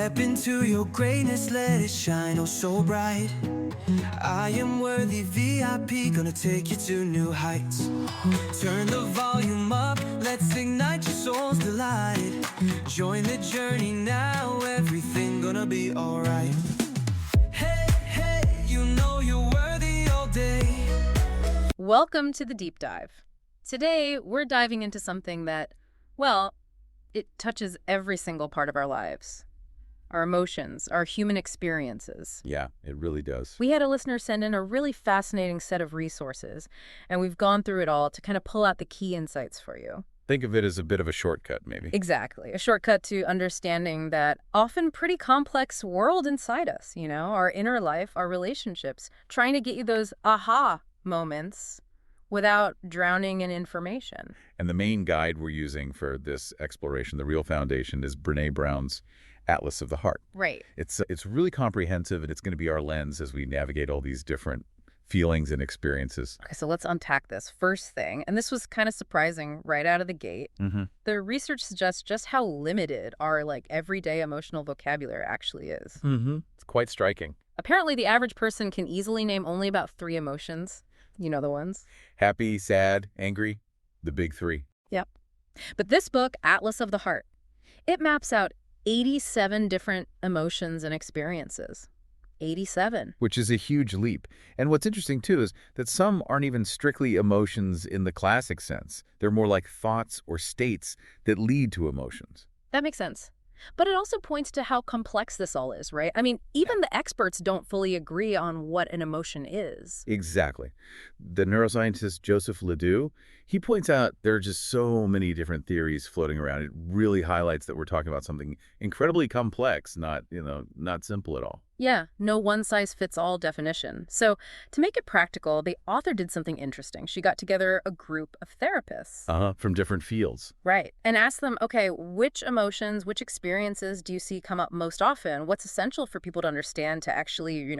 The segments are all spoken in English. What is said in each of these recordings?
Step into your greatness, let it shine oh so bright. I am worthy VIP, gonna take you to new heights. Turn the volume up, let's ignite your soul's delight. Join the journey now, everything gonna be alright. Hey, hey, you know you're worthy all day. Welcome to the Deep Dive. Today, we're diving into something that, well, it touches every single part of our lives. Our emotions, our human experiences. Yeah, it really does. We had a listener send in a really fascinating set of resources, and we've gone through it all to kind of pull out the key insights for you. Think of it as a bit of a shortcut, maybe. Exactly. A shortcut to understanding that often pretty complex world inside us, our inner life, our relationships, trying to get you those aha moments without drowning in information. And the main guide we're using for this exploration, the real foundation, is Brené Brown's Atlas of the Heart. Right. It's really comprehensive, and it's going to be our lens as we navigate all these different feelings and experiences. Okay, so let's unpack this. First thing, and this was kind of surprising right out of the gate, the research suggests just how limited our everyday emotional vocabulary actually is. It's quite striking. Apparently, the average person can easily name only about 3 emotions. You know the ones. Happy, sad, angry, the big 3. Yep. But this book, Atlas of the Heart, it maps out 87 different emotions and experiences. 87. Which is a huge leap. And what's interesting, too, is that some aren't even strictly emotions in the classic sense. They're more like thoughts or states that lead to emotions. That makes sense. But it also points to how complex this all is, right? I mean, even the experts don't fully agree on what an emotion is. Exactly. The neuroscientist Joseph Ledoux, he points out there are just so many different theories floating around. It really highlights that we're talking about something incredibly complex, not simple at all. Yeah, no one-size-fits-all definition. So to make it practical, the author did something interesting. She got together a group of therapists. From different fields. Right. And asked them, okay, which emotions, which experiences do you see come up most often? What's essential for people to understand to actually,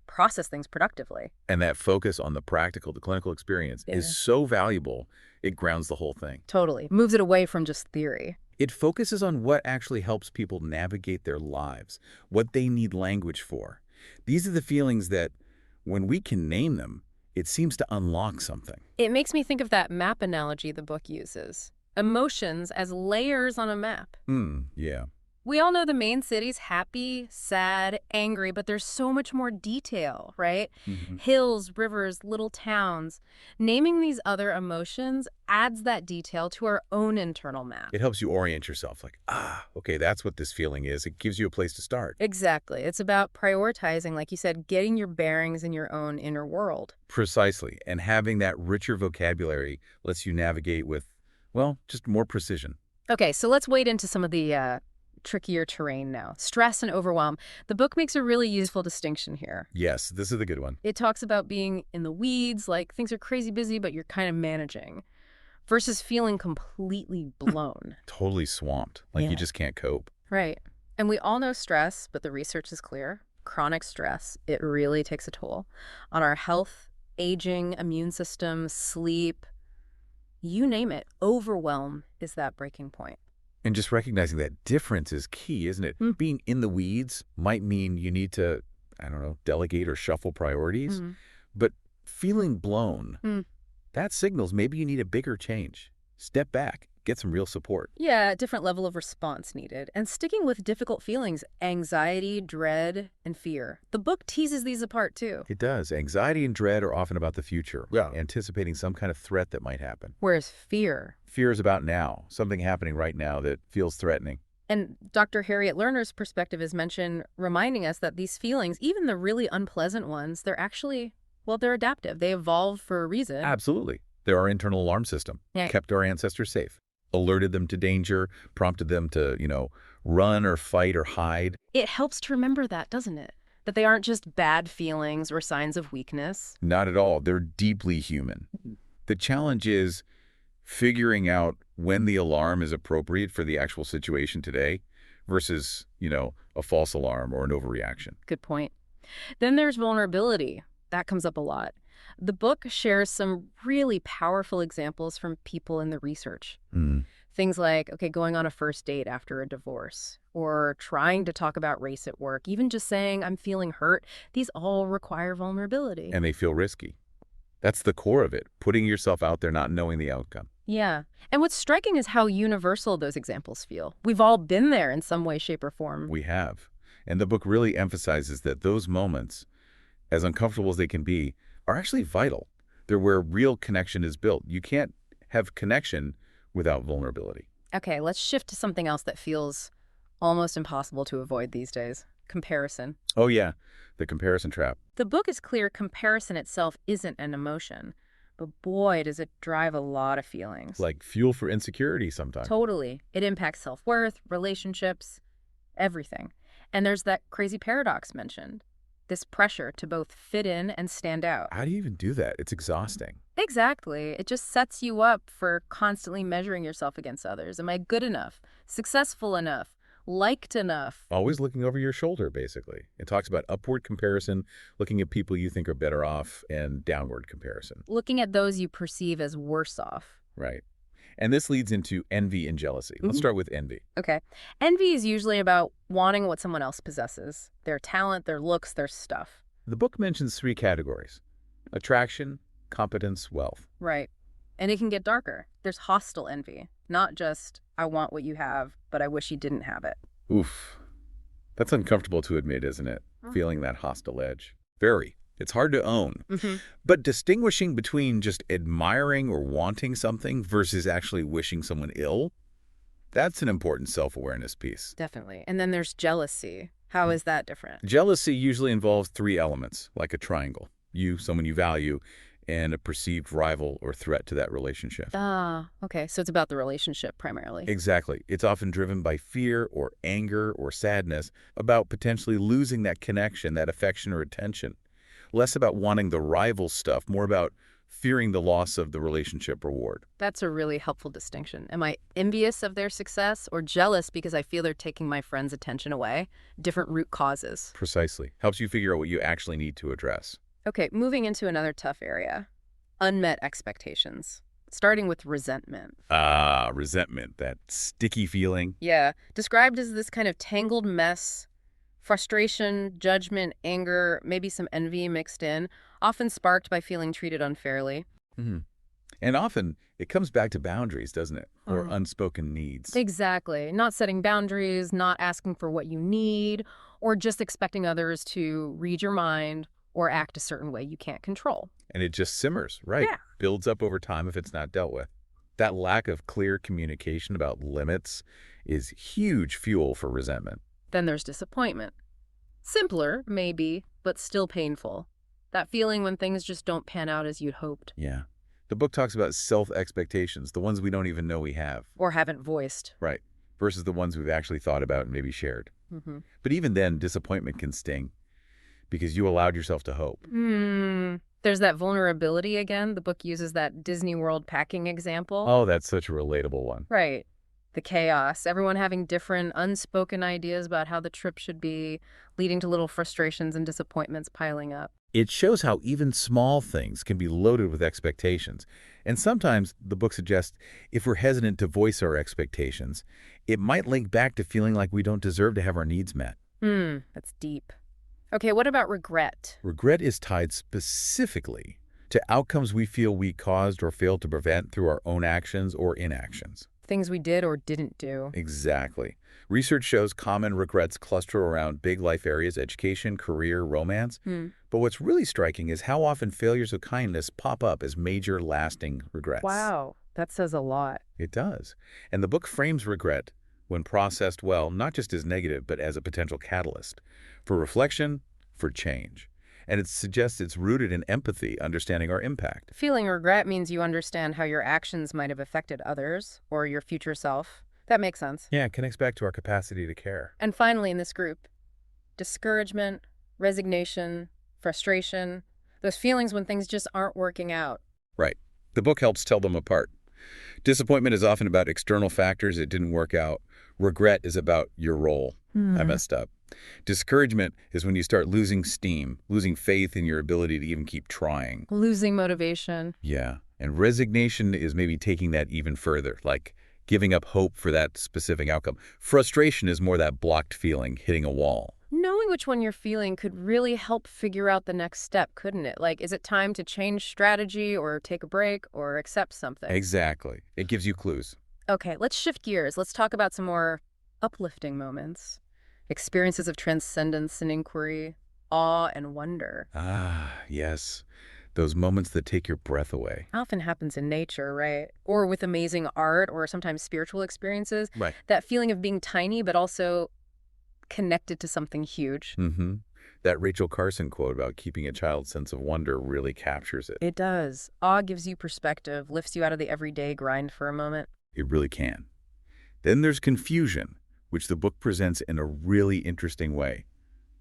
process things productively? And that focus on the practical, the clinical experience is so valuable, it grounds the whole thing. Totally. Moves it away from just theory. It focuses on what actually helps people navigate their lives, what they need language for. These are the feelings that, when we can name them, it seems to unlock something. It makes me think of that map analogy the book uses. Emotions as layers on a map. Yeah. We all know the main cities: happy, sad, angry, but there's so much more detail, right? Hills, rivers, little towns. Naming these other emotions adds that detail to our own internal map. It helps you orient yourself, okay, that's what this feeling is. It gives you a place to start. Exactly. It's about prioritizing, like you said, getting your bearings in your own inner world. Precisely. And having that richer vocabulary lets you navigate with, just more precision. Okay, so let's wade into some of the trickier terrain now. Stress and overwhelm. The book makes a really useful distinction here. Yes, this is the good one. It talks about being in the weeds, like things are crazy busy, but you're kind of managing, versus feeling completely blown. Totally swamped, you just can't cope. Right. And we all know stress, but the research is clear. Chronic stress, it really takes a toll on our health, aging, immune system, sleep, you name it. Overwhelm is that breaking point. And just recognizing that difference is key, isn't it? Being in the weeds might mean you need to, delegate or shuffle priorities. But feeling blown, that signals maybe you need a bigger change. Step back, get some real support. Yeah, a different level of response needed. And sticking with difficult feelings, anxiety, dread, and fear. The book teases these apart, too. It does. Anxiety and dread are often about the future, anticipating some kind of threat that might happen. Whereas fear is about now, something happening right now that feels threatening. And Dr. Harriet Lerner's perspective is mentioned, reminding us that these feelings, even the really unpleasant ones, they're actually, they're adaptive. They evolved for a reason. Absolutely. They're our internal alarm system. Kept our ancestors safe. Alerted them to danger, prompted them to, run or fight or hide. It helps to remember that, doesn't it? That they aren't just bad feelings or signs of weakness. Not at all. They're deeply human. The challenge is figuring out when the alarm is appropriate for the actual situation today versus, a false alarm or an overreaction. Good point. Then there's vulnerability. That comes up a lot. The book shares some really powerful examples from people in the research. Things like, okay, going on a first date after a divorce, or trying to talk about race at work, even just saying, I'm feeling hurt, these all require vulnerability. And they feel risky. That's the core of it, putting yourself out there not knowing the outcome. Yeah. And what's striking is how universal those examples feel. We've all been there in some way, shape, or form. We have. And the book really emphasizes that those moments, as uncomfortable as they can be, are actually vital. They're where real connection is built. You can't have connection without vulnerability. Okay, let's shift to something else that feels almost impossible to avoid these days. Comparison. Oh yeah, the comparison trap. The book is clear comparison itself isn't an emotion, but boy, does it drive a lot of feelings. Like fuel for insecurity sometimes. Totally. It impacts self-worth, relationships, everything. And there's that crazy paradox mentioned. This pressure to both fit in and stand out. How do you even do that? It's exhausting. Exactly. It just sets you up for constantly measuring yourself against others. Am I good enough? Successful enough? Liked enough? Always looking over your shoulder, basically. It talks about upward comparison, looking at people you think are better off, and downward comparison. Looking at those you perceive as worse off. Right. And this leads into envy and jealousy. Let's start with envy. Okay. Envy is usually about wanting what someone else possesses. Their talent, their looks, their stuff. The book mentions 3 categories: attraction, competence, wealth. Right. And it can get darker. There's hostile envy. Not just, I want what you have, but I wish you didn't have it. Oof. That's uncomfortable to admit, isn't it? Feeling that hostile edge. Very. It's hard to own. But distinguishing between just admiring or wanting something versus actually wishing someone ill, that's an important self-awareness piece. Definitely. And then there's jealousy. How is that different? Jealousy usually involves 3 elements, like a triangle. You, someone you value, and a perceived rival or threat to that relationship. Ah, okay. So it's about the relationship primarily. Exactly. It's often driven by fear or anger or sadness about potentially losing that connection, that affection or attention. Less about wanting the rival stuff, more about fearing the loss of the relationship reward. That's a really helpful distinction. Am I envious of their success or jealous because I feel they're taking my friend's attention away? Different root causes. Precisely. Helps you figure out what you actually need to address. Okay, moving into another tough area. Unmet expectations. Starting with resentment. Ah, resentment, that sticky feeling. Yeah, described as this kind of tangled mess. Frustration, judgment, anger, maybe some envy mixed in, often sparked by feeling treated unfairly. And often, it comes back to boundaries, doesn't it? Or unspoken needs. Exactly. Not setting boundaries, not asking for what you need, or just expecting others to read your mind or act a certain way you can't control. And it just simmers, right? Yeah. Builds up over time if it's not dealt with. That lack of clear communication about limits is huge fuel for resentment. Then there's disappointment. Simpler, maybe, but still painful. That feeling when things just don't pan out as you'd hoped. Yeah. The book talks about self-expectations, the ones we don't even know we have. Or haven't voiced. Right. Versus the ones we've actually thought about and maybe shared. But even then, disappointment can sting because you allowed yourself to hope. There's that vulnerability again. The book uses that Disney World packing example. Oh, that's such a relatable one. Right. The chaos, everyone having different unspoken ideas about how the trip should be, leading to little frustrations and disappointments piling up. It shows how even small things can be loaded with expectations. And sometimes, the book suggests, if we're hesitant to voice our expectations, it might link back to feeling like we don't deserve to have our needs met. That's deep. Okay, what about regret? Regret is tied specifically to outcomes we feel we caused or failed to prevent through our own actions or inactions. Things we did or didn't do. Exactly. Research shows common regrets cluster around big life areas: education, career, romance. But what's really striking is how often failures of kindness pop up as major, lasting regrets. Wow, that says a lot. It does. And the book frames regret, when processed well, not just as negative, but as a potential catalyst for reflection, for change. And it suggests it's rooted in empathy, understanding our impact. Feeling regret means you understand how your actions might have affected others or your future self. That makes sense. Yeah, it connects back to our capacity to care. And finally in this group, discouragement, resignation, frustration, those feelings when things just aren't working out. Right. The book helps tell them apart. Disappointment is often about external factors. It didn't work out. Regret is about your role. I messed up. Discouragement is when you start losing steam, losing faith in your ability to even keep trying. Losing motivation. Yeah. And resignation is maybe taking that even further, like giving up hope for that specific outcome. Frustration is more that blocked feeling, hitting a wall. Knowing which one you're feeling could really help figure out the next step, couldn't it? Like, is it time to change strategy or take a break or accept something? Exactly. It gives you clues. Okay, let's shift gears. Let's talk about some more uplifting moments. Experiences of transcendence and inquiry, awe and wonder. Ah, yes. Those moments that take your breath away. Often happens in nature, right? Or with amazing art or sometimes spiritual experiences. Right. That feeling of being tiny but also connected to something huge. Mm-hmm. That Rachel Carson quote about keeping a child's sense of wonder really captures it. It does. Awe gives you perspective, lifts you out of the everyday grind for a moment. It really can. Then there's confusion, which the book presents in a really interesting way.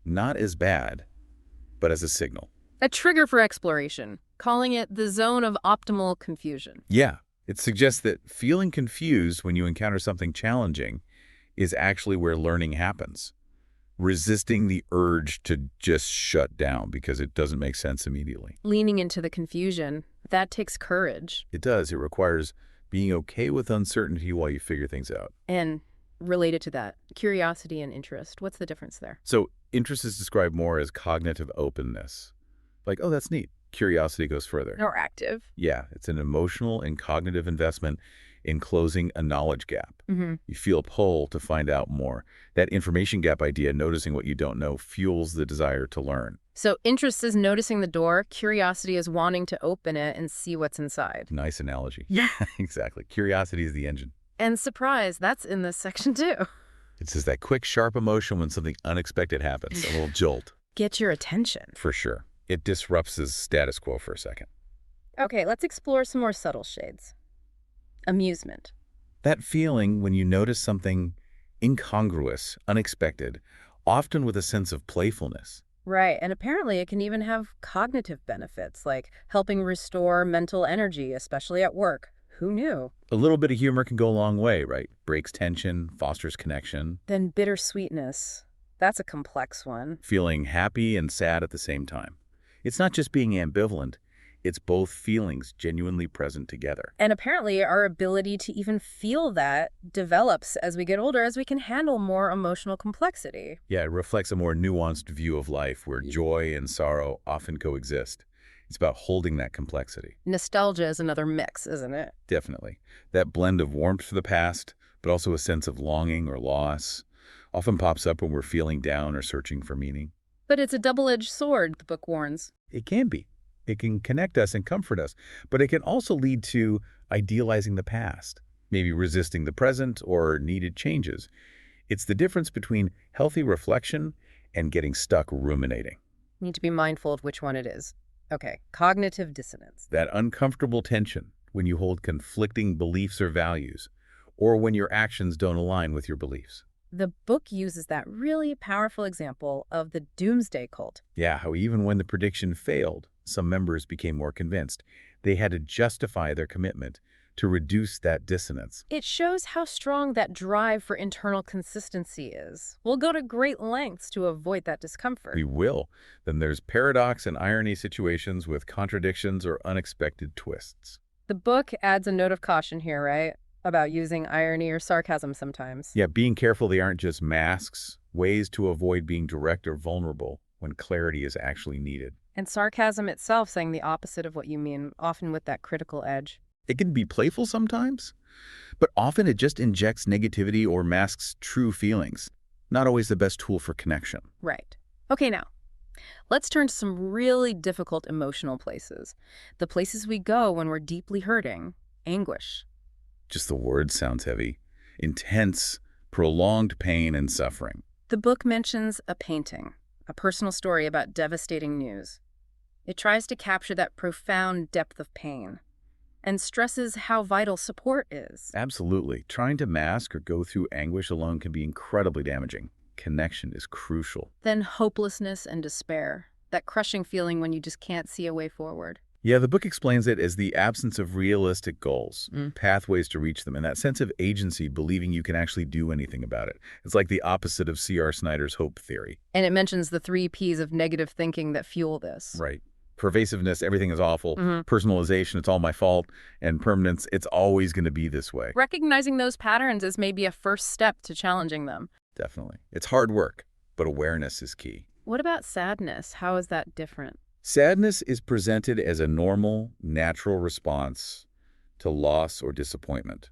Not as bad, but as a signal. A trigger for exploration, calling it the zone of optimal confusion. Yeah, it suggests that feeling confused when you encounter something challenging is actually where learning happens. Resisting the urge to just shut down because it doesn't make sense immediately. Leaning into the confusion, that takes courage. It does. It requires being okay with uncertainty while you figure things out. And related to that, curiosity and interest. What's the difference there? So interest is described more as cognitive openness. Like, oh, that's neat. Curiosity goes further. Or active. Yeah, it's an emotional and cognitive investment in closing a knowledge gap. Mm-hmm. You feel a pull to find out more. That information gap idea, noticing what you don't know, fuels the desire to learn. So interest is noticing the door. Curiosity is wanting to open it and see what's inside. Nice analogy. Yeah. Exactly. Curiosity is the engine. And surprise, that's in this section too. It's just that quick, sharp emotion when something unexpected happens, a little jolt. Get your attention. For sure. It disrupts his status quo for a second. Okay, let's explore some more subtle shades. Amusement. That feeling when you notice something incongruous, unexpected, often with a sense of playfulness. Right, and apparently it can even have cognitive benefits, like helping restore mental energy, especially at work. Who knew? A little bit of humor can go a long way, right? Breaks tension, fosters connection. Then bittersweetness. That's a complex one. Feeling happy and sad at the same time. It's not just being ambivalent. It's both feelings genuinely present together. And apparently our ability to even feel that develops as we get older, as we can handle more emotional complexity. Yeah, it reflects a more nuanced view of life where joy and sorrow often coexist. It's about holding that complexity. Nostalgia is another mix, isn't it? Definitely. That blend of warmth for the past, but also a sense of longing or loss, often pops up when we're feeling down or searching for meaning. But it's a double-edged sword, the book warns. It can be. It can connect us and comfort us, but it can also lead to idealizing the past, maybe resisting the present or needed changes. It's the difference between healthy reflection and getting stuck ruminating. Need to be mindful of which one it is. Okay, cognitive dissonance. That uncomfortable tension when you hold conflicting beliefs or values, or when your actions don't align with your beliefs. The book uses that really powerful example of the doomsday cult. Yeah, how even when the prediction failed, some members became more convinced. They had to justify their commitment to reduce that dissonance. It shows how strong that drive for internal consistency is. We'll go to great lengths to avoid that discomfort. We will. Then there's paradox and irony situations with contradictions or unexpected twists. The book adds a note of caution here, right? About using irony or sarcasm sometimes. Yeah, being careful they aren't just masks, ways to avoid being direct or vulnerable when clarity is actually needed. And sarcasm itself saying the opposite of what you mean, often with that critical edge. It can be playful sometimes, but often it just injects negativity or masks true feelings. Not always the best tool for connection. Right. Okay, now, let's turn to some really difficult emotional places. The places we go when we're deeply hurting. Anguish. Just the word sounds heavy. Intense, prolonged pain and suffering. The book mentions a painting, a personal story about devastating news. It tries to capture that profound depth of pain and stresses how vital support is. Absolutely. Trying to mask or go through anguish alone can be incredibly damaging. Connection is crucial. Then hopelessness and despair, that crushing feeling when you just can't see a way forward. Yeah, the book explains it as the absence of realistic goals, pathways to reach them, and that sense of agency, believing you can actually do anything about it. It's like the opposite of C.R. Snyder's hope theory. And it mentions the 3 Ps of negative thinking that fuel this. Right. Pervasiveness, everything is awful. Personalization, it's all my fault. And permanence, it's always going to be this way. Recognizing those patterns is maybe a first step to challenging them. Definitely. It's hard work, but awareness is key. What about sadness? How is that different? Sadness is presented as a normal, natural response to loss or disappointment.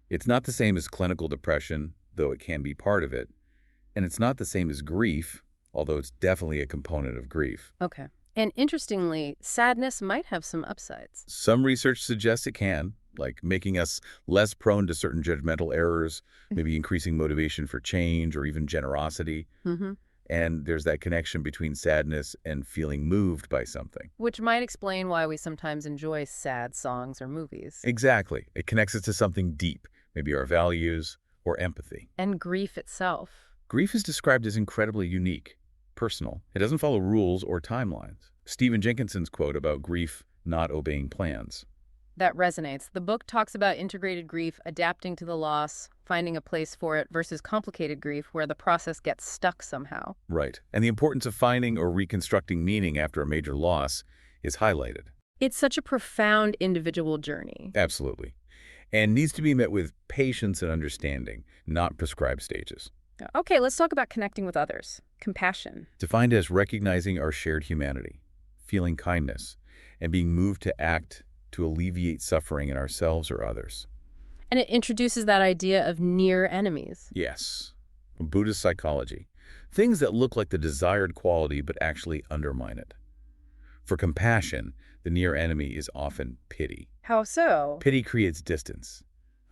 It's not the same as clinical depression, though it can be part of it. And it's not the same as grief, although it's definitely a component of grief. Okay. And interestingly, sadness might have some upsides. Some research suggests it can, like making us less prone to certain judgmental errors, maybe increasing motivation for change or even generosity. And there's that connection between sadness and feeling moved by something. Which might explain why we sometimes enjoy sad songs or movies. Exactly. It connects us to something deep, maybe our values or empathy. And grief itself. Grief is described as incredibly unique, personal. It doesn't follow rules or timelines. Stephen Jenkinson's quote about grief not obeying plans. That resonates. The book talks about integrated grief, adapting to the loss, finding a place for it, versus complicated grief where the process gets stuck somehow. Right. And the importance of finding or reconstructing meaning after a major loss is highlighted. It's such a profound individual journey. Absolutely. And needs to be met with patience and understanding, not prescribed stages. Okay, let's talk about connecting with others. Compassion. Defined as recognizing our shared humanity, feeling kindness, and being moved to act to alleviate suffering in ourselves or others. And it introduces that idea of near enemies. Yes. Buddhist psychology. Things that look like the desired quality but actually undermine it. For compassion, the near enemy is often pity. How so? Pity creates distance.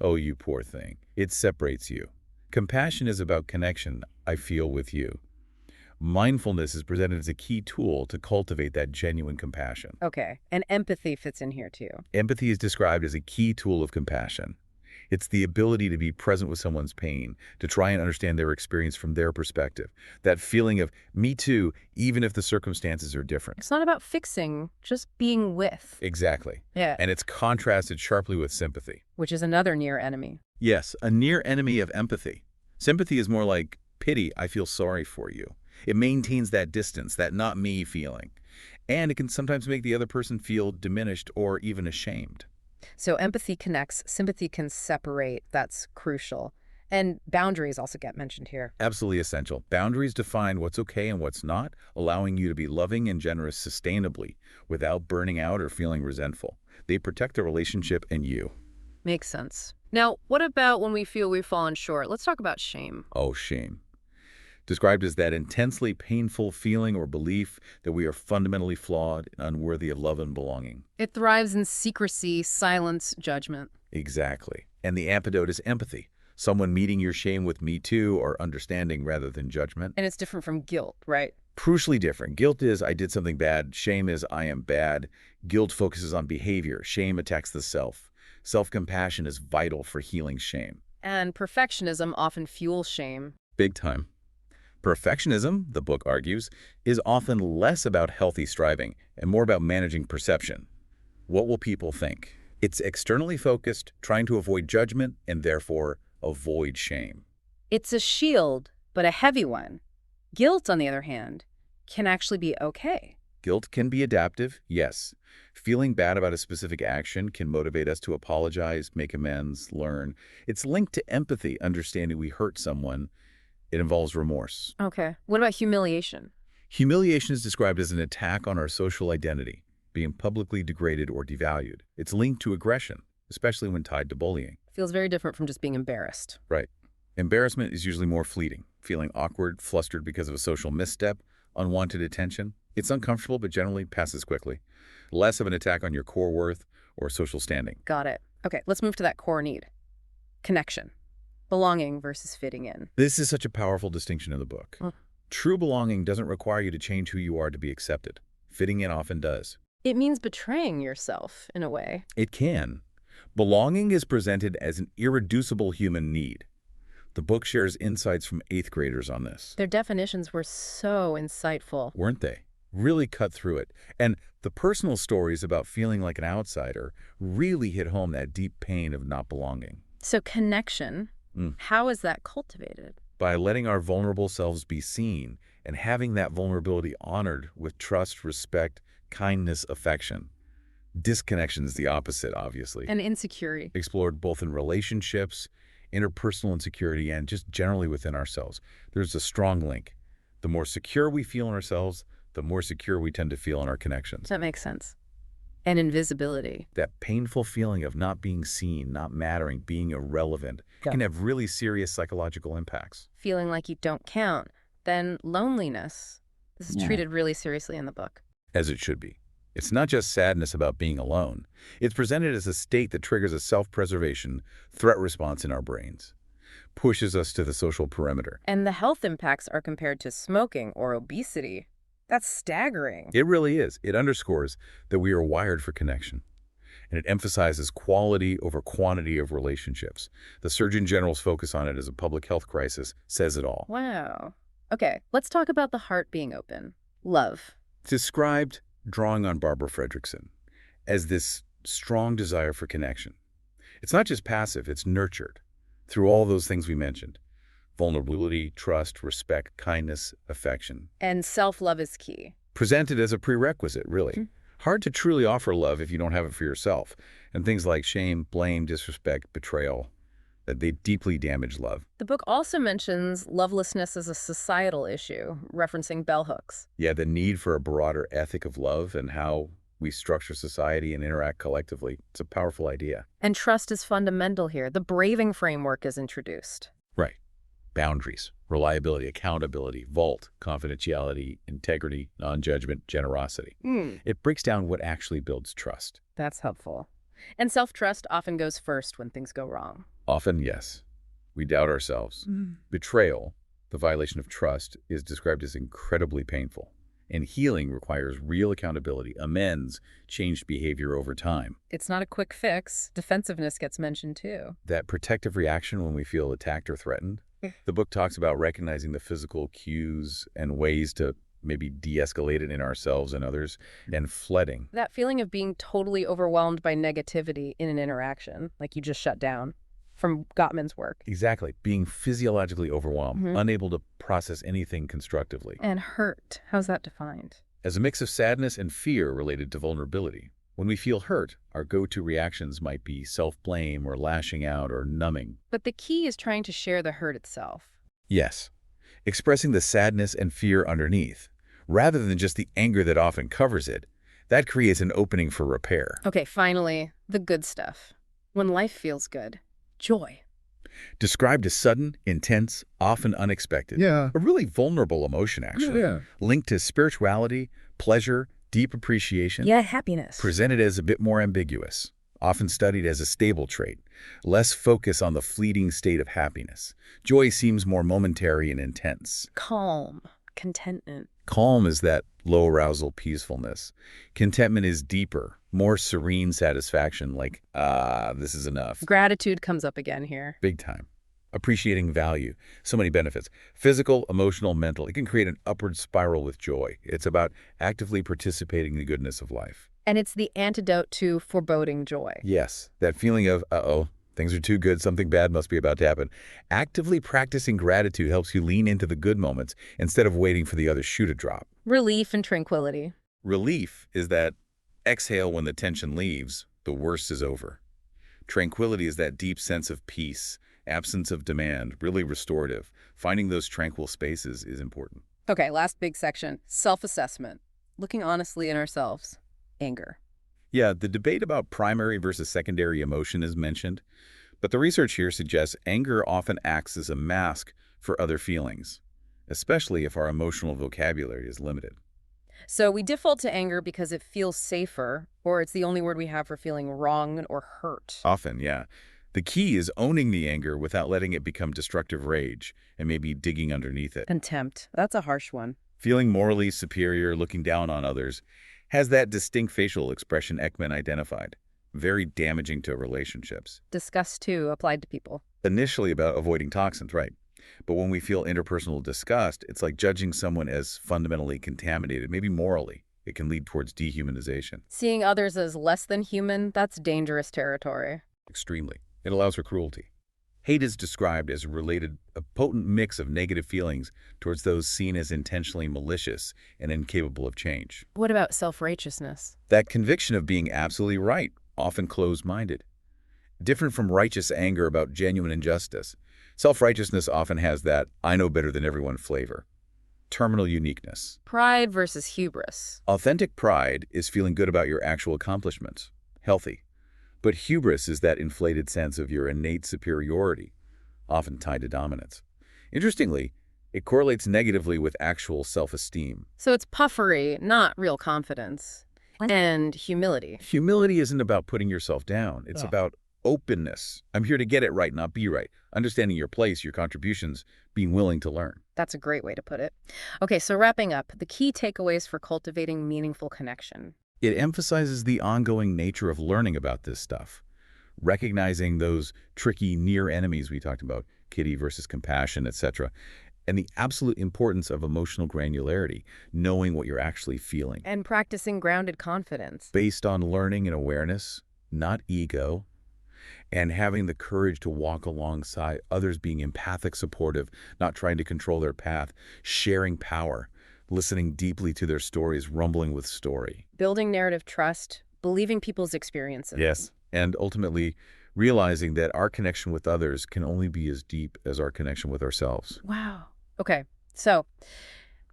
Oh, you poor thing. It separates you. Compassion is about connection. I feel with you. Mindfulness is presented as a key tool to cultivate that genuine compassion. Okay, and empathy fits in here too. Empathy is described as a key tool of compassion. It's the ability to be present with someone's pain, to try and understand their experience from their perspective. That feeling of, me too, even if the circumstances are different. It's not about fixing, just being with. Exactly. Yeah. And it's contrasted sharply with sympathy. Which is another near enemy. Yes, a near enemy of empathy. Sympathy is more like pity, I feel sorry for you. It maintains that distance, that not me feeling. And it can sometimes make the other person feel diminished or even ashamed. So empathy connects, sympathy can separate. That's crucial. And boundaries also get mentioned here. Absolutely essential. Boundaries define what's okay and what's not, allowing you to be loving and generous sustainably without burning out or feeling resentful. They protect the relationship and you. Makes sense. Now, what about when we feel we've fallen short? Let's talk about shame. Oh, shame. Described as that intensely painful feeling or belief that we are fundamentally flawed and unworthy of love and belonging. It thrives in secrecy, silence, judgment. Exactly. And the antidote is empathy. Someone meeting your shame with me too or understanding rather than judgment. And it's different from guilt, right? Crucially different. Guilt is I did something bad. Shame is I am bad. Guilt focuses on behavior. Shame attacks the self. Self-compassion is vital for healing shame. And perfectionism often fuels shame. Big time. Perfectionism, the book argues, is often less about healthy striving and more about managing perception. What will people think? It's externally focused, trying to avoid judgment and therefore avoid shame. It's a shield, but a heavy one. Guilt, on the other hand, can actually be okay. Guilt can be adaptive, yes. Feeling bad about a specific action can motivate us to apologize, make amends, learn. It's linked to empathy, understanding we hurt someone. It involves remorse. Okay. What about humiliation? Humiliation is described as an attack on our social identity, being publicly degraded or devalued. It's linked to aggression, especially when tied to bullying. Feels very different from just being embarrassed. Right. Embarrassment is usually more fleeting, feeling awkward, flustered because of a social misstep, unwanted attention. It's uncomfortable, but generally passes quickly. Less of an attack on your core worth or social standing. Got it. Okay, let's move to that core need. Connection. Belonging versus fitting in. This is such a powerful distinction in the book. True belonging doesn't require you to change who you are to be accepted. Fitting in often does. It means betraying yourself, in a way. It can. Belonging is presented as an irreducible human need. The book shares insights from 8th graders on this. Their definitions were so insightful. Weren't they? Really cut through it. And the personal stories about feeling like an outsider really hit home that deep pain of not belonging. So connection, how is that cultivated? By letting our vulnerable selves be seen and having that vulnerability honored with trust, respect, kindness, affection. Disconnection is the opposite, obviously. And insecurity. Explored both in relationships, interpersonal insecurity, and just generally within ourselves. There's a strong link. The more secure we feel in ourselves, the more secure we tend to feel in our connections. That makes sense. And invisibility. That painful feeling of not being seen, not mattering, being irrelevant can have really serious psychological impacts. Feeling like you don't count. Then loneliness. This is treated really seriously in the book. As it should be. It's not just sadness about being alone. It's presented as a state that triggers a self-preservation threat response in our brains, pushes us to the social perimeter. And the health impacts are compared to smoking or obesity. That's staggering. It really is. It underscores that we are wired for connection. And it emphasizes quality over quantity of relationships. The Surgeon General's focus on it as a public health crisis says it all. Wow. Okay, let's talk about the heart being open. Love. Described, drawing on Barbara Fredrickson, as this strong desire for connection. It's not just passive, it's nurtured through all those things we mentioned. Vulnerability, trust, respect, kindness, affection. And self-love is key. Presented as a prerequisite, really. Hard to truly offer love if you don't have it for yourself. And things like shame, blame, disrespect, betrayal, that they deeply damage love. The book also mentions lovelessness as a societal issue, referencing bell hooks. Yeah, the need for a broader ethic of love and how we structure society and interact collectively. It's a powerful idea. And trust is fundamental here. The braving framework is introduced. Right. Boundaries, reliability, accountability, vault, confidentiality, integrity, non-judgment, generosity. It breaks down what actually builds trust. That's helpful. And self-trust often goes first when things go wrong. Often, yes. We doubt ourselves. Betrayal, the violation of trust, is described as incredibly painful. And healing requires real accountability, amends, changed behavior over time. It's not a quick fix. Defensiveness gets mentioned too. That protective reaction when we feel attacked or threatened. The book talks about recognizing the physical cues and ways to maybe de-escalate it in ourselves and others, and flooding. That feeling of being totally overwhelmed by negativity in an interaction, like you just shut down, from Gottman's work. Exactly. Being physiologically overwhelmed, unable to process anything constructively. And hurt. How's that defined? As a mix of sadness and fear related to vulnerability. When we feel hurt, our go-to reactions might be self-blame or lashing out or numbing. But the key is trying to share the hurt itself. Yes. Expressing the sadness and fear underneath, rather than just the anger that often covers it. That creates an opening for repair. Okay, finally, the good stuff. When life feels good. Joy. Described as sudden, intense, often unexpected. Yeah. A really vulnerable emotion, actually. Yeah. Linked to spirituality, pleasure, deep appreciation. Yeah, happiness. Presented as a bit more ambiguous. Often studied as a stable trait. Less focus on the fleeting state of happiness. Joy seems more momentary and intense. Calm. Contentment. Calm is that low arousal peacefulness. Contentment is deeper, more serene satisfaction, like, this is enough. Gratitude comes up again here. Big time. Appreciating value. So many benefits. Physical, emotional, mental. It can create an upward spiral with joy. It's about actively participating in the goodness of life. And it's the antidote to foreboding joy. Yes, that feeling of, uh-oh, things are too good, something bad must be about to happen. Actively practicing gratitude helps you lean into the good moments instead of waiting for the other shoe to drop. Relief and tranquility. Relief is that exhale when the tension leaves, the worst is over. Tranquility is that deep sense of peace, absence of demand, really restorative. Finding those tranquil spaces is important. Okay, last big section. Self-assessment. Looking honestly in ourselves. Anger. Yeah, the debate about primary versus secondary emotion is mentioned, but the research here suggests anger often acts as a mask for other feelings, especially if our emotional vocabulary is limited. So we default to anger because it feels safer, or it's the only word we have for feeling wrong or hurt. Often, yeah. The key is owning the anger without letting it become destructive rage and maybe digging underneath it. Contempt. That's a harsh one. Feeling morally superior, looking down on others, has that distinct facial expression Ekman identified. Very damaging to relationships. Disgust, too, applied to people. Initially about avoiding toxins, right? But when we feel interpersonal disgust, it's like judging someone as fundamentally contaminated, maybe morally. It can lead towards dehumanization. Seeing others as less than human, that's dangerous territory. Extremely. It allows for cruelty. Hate is described as a potent mix of negative feelings towards those seen as intentionally malicious and incapable of change. What about self-righteousness? That conviction of being absolutely right, often closed-minded. Different from righteous anger about genuine injustice, self-righteousness often has that I know better than everyone flavor. Terminal uniqueness. Pride versus hubris. Authentic pride is feeling good about your actual accomplishments. Healthy. But hubris is that inflated sense of your innate superiority, often tied to dominance. Interestingly, it correlates negatively with actual self-esteem. So it's puffery, not real confidence. And humility. Humility isn't about putting yourself down. It's about openness. I'm here to get it right, not be right. Understanding your place, your contributions, being willing to learn. That's a great way to put it. Okay, so wrapping up, the key takeaways for cultivating meaningful connection. It emphasizes the ongoing nature of learning about this stuff, recognizing those tricky near enemies we talked about, kitty versus compassion, etc., and the absolute importance of emotional granularity, knowing what you're actually feeling. And practicing grounded confidence. Based on learning and awareness, not ego, and having the courage to walk alongside others, being empathic, supportive, not trying to control their path, sharing power, listening deeply to their stories, rumbling with story. Building narrative trust, believing people's experiences. Yes, and ultimately realizing that our connection with others can only be as deep as our connection with ourselves. Wow. Okay, so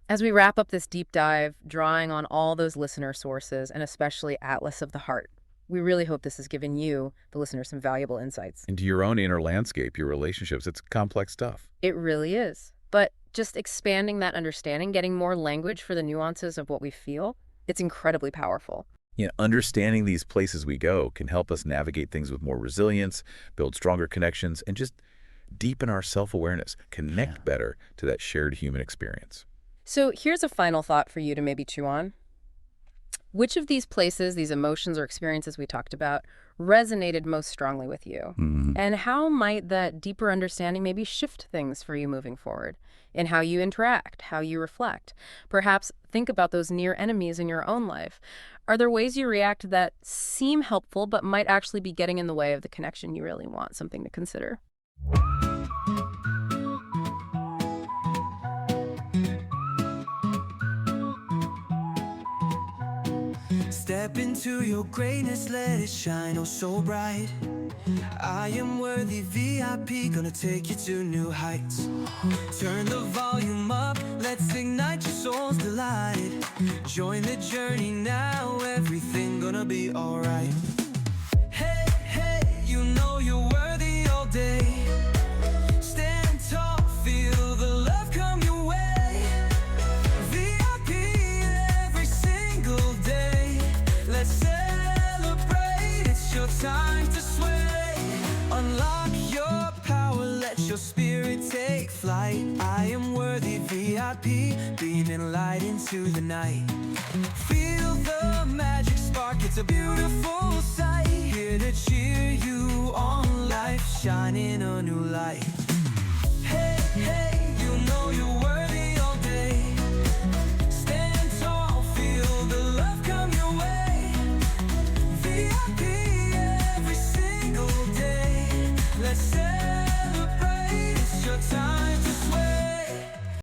as we wrap up this deep dive, drawing on all those listener sources, and especially Atlas of the Heart, we really hope this has given you, the listener, some valuable insights. Into your own inner landscape, your relationships, it's complex stuff. It really is. But just expanding that understanding, getting more language for the nuances of what we feel, it's incredibly powerful. You know, understanding these places we go can help us navigate things with more resilience, build stronger connections, and just deepen our self-awareness, connect better to that shared human experience. So here's a final thought for you to maybe chew on. Which of these places, these emotions or experiences we talked about, resonated most strongly with you? And how might that deeper understanding maybe shift things for you moving forward in how you interact, how you reflect? Perhaps think about those near enemies in your own life. Are there ways you react that seem helpful but might actually be getting in the way of the connection you really want? Something to consider. Step into your greatness, let it shine oh so bright. I am worthy VIP, gonna take you to new heights. Turn the volume up, let's ignite your soul's delight. Join the journey now, everything gonna be alright. Hey, hey, you know you're worthy all day. Stand tall, feel the love come your way. VIP every single day. Let's celebrate, it's your time to sway. Unlock your power, let your spirit take flight. I am worthy VIP, beaming light into the night. Feel the magic spark, it's a beautiful sight. Here to cheer you on, life shining a new light.